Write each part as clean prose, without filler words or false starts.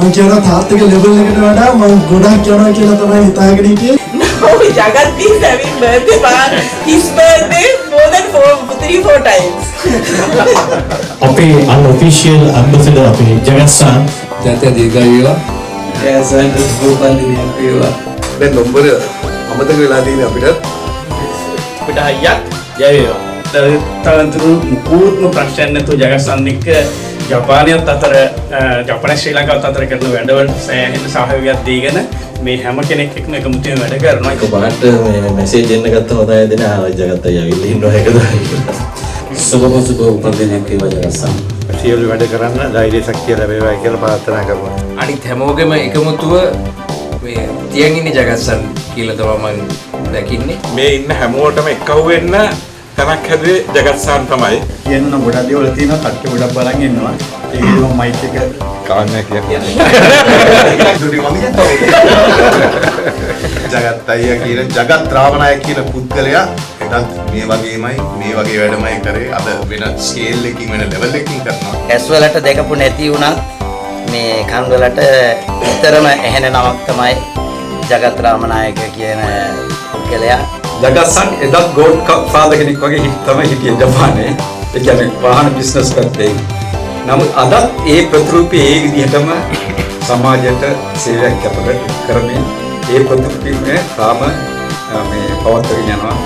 මම කියනවා තාත්තගේ ලෙවල් එකට වඩා මම ගොඩක් යනවා කියලා තමයි හිතාගෙන හිටියේ. No, Jagat is having birthday party. His birthday more than 3-4 times. අපේ unofficial ambassador අපේ ජගත් සාන් ජාතිය දීර්ඝායුව කෑසන් ගෝපාල් දිනයක් වේවා. දැන් නම්බර අමතක වෙලා තියෙන අපිට හයියක් ජය වේවා. තවතුරු මුකුත්ම ප්‍රශ්න නැතුව ජගත් සාන් එක්ක ජපානයත් අතර ජපාන ශ්‍රී ලංකාවත් අතර කරන වැඩවලට සෑහෙන සහයෝගයක් දීගෙන මේ හැම කෙනෙක් එක්කම එකමුතුවෙන් වැඩ කරනවා. ඒක බාට මේ මැසේජ් එන්න ගත්තම තමයි දෙන ජගත් අයියා ඇවිල්ලා ඉන්නවා ඒකද. සුබ උපදිනයක් වේවා ජගත් සාන්. සියලු වැඩ කරන්න ධෛර්ය ශක්තිය ලැබේවා කියලා ප්‍රාර්ථනා කරනවා. අනිත් හැමෝගෙම එකමුතුව මේ තියන් ඉන්නේ ජගත් සාන් කියලා තමයි මම දැකින්නේ. මේ ඉන්න හැමෝටම එක්කව වෙන්න තැනක් හැදුවේ ජගත් සාන් තමයි. කියන්න ගොඩක් දේවල් තියෙනවා කට්ටිය ගොඩක් බලන් ඉන්නවා. ඒකම මයික් එක කාන්නේ කියන්නේ. ජගත් අයියා කියන ජගත් රාවණාය කියන පුද්ගලයා එතත් මේ වගේ වැඩමයි කරේ. අද වෙන ස්කේල් එකකින් වෙන ලෙවල් එකකින් කරනවා. ඇස් වලට දෙකපු නැති වුණත් මේ කන් වලට විතරම ඇහෙන නමක් තමයි ජගත් රාමනායක කියන පුද්ගලයා. ජගත් සාන් එදත් ගෝඩ් ෆාදර් කෙනෙක් වගේ තමයි හිටියේ ජපානයේ. ඒ කියන්නේ වාහන බිස්නස් පැත්තේ. නමුත් අදත් ඒ ප්‍රතිරූපී ඒ විදිහටම සමාජයට සේවයක් කරමින් ඒ ප්‍රතිරූපීමේ තාම මේ පවත්වාගෙන යනවා.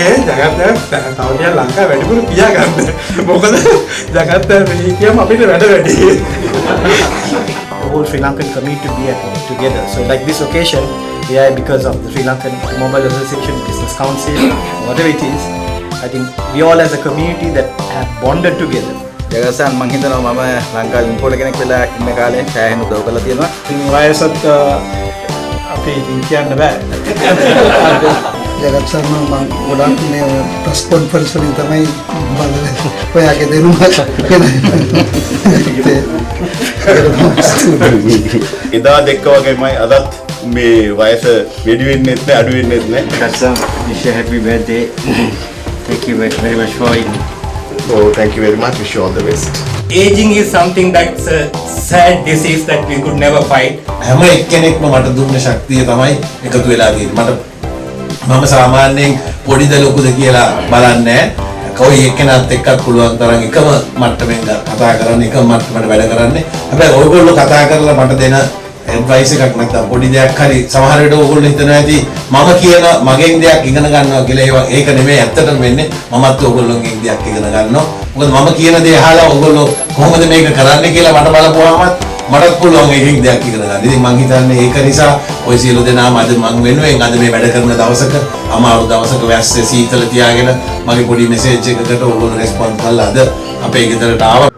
ඒ ජගත් තවටියක් ලංකාව වැඩිපුර පියා ගන්න. මොකද ජගත් මේ කියම අපිට වැඩ වැඩි. The whole Sri Lankan community to be together. So like this occasion, we are because of the Sri Lankan Mobile Association Business Council, whatever it is. I think we all as a community that have bonded together. Jagath සාන් මං හිතනවා මම ලංකාවේ ඉම්පෝටර් කෙනෙක් වෙලා ඉන්න කාලේ සෑහෙන උදව් කරලා තියෙනවා. වයසත් අපි ඉතින් කියන්න බෑ. ජගත් සර්ම මම ගොඩක් මේ ප්‍රස් කොන්ෆරන්ස් වලින් තමයි බලන්නේ. ඔයාගේ දෙනුමක් එදා දෙක්ක වගේමයි අදත් මේ වයස වැඩි වෙන්නෙත් නැහැ අඩු වෙන්නෙත් නැහැ. Jagath සාන් wish you happy birthday. Thank you very much for it. Oh, thank you very much. Wish you all the best. Aging is something that's a sad disease that we could never fight. හැම එක්කෙනෙක්ම මට දුන්න ශක්තිය තමයි එකතු වෙලා තියෙන්නේ. මම සාමාන්‍යයෙන් පොඩිද ලොකුද කියලා බලන්නේ නැහැ. කොයි එක්කෙනාත් එක්කත් පුළුවන් තරම් එකම මට්ටමින් කතා කරන්න, එකම මට්ටමට වැඩ කරන්නේ. හැබැයි ඔයගොල්ලෝ කතා කරලා මට දෙන ඇඩ්වයිස් එකක් නැත්නම් පොඩි දෙයක් හරි සමහර වෙලට ඕගොල්ලෝ හිතනවා ඇති මම කියන මගෙන් දෙයක් ඉගෙන ගන්නවා කියලා. ඒක නෙමෙයි ඇත්තටම වෙන්නේ. මමත් ඕගොල්ලෝගෙන් දෙයක් ඉගෙන ගන්නවා. මොකද මම කියන දේ අහලා ඕගොල්ලෝ කොහොමද මේක කරන්නේ කියලා මට බලපුවාම මටත් පුළුවන් එකකින් දෙයක් ඉගෙන ගන්න. ඉතින් මං හිතන්නේ ඒක නිසා ඔය සියලු දෙනාම අද මං වෙනුවෙන් අද මේ වැඩ කරන දවසක අමාරු දවසක වැස්සේ සීතල තියාගෙන මගේ පොඩි මෙසේජ් එකකට ඕගොල්ලෝ රෙස්පොන්ස් කරලා අද අපේ ගෙදරට ආවා.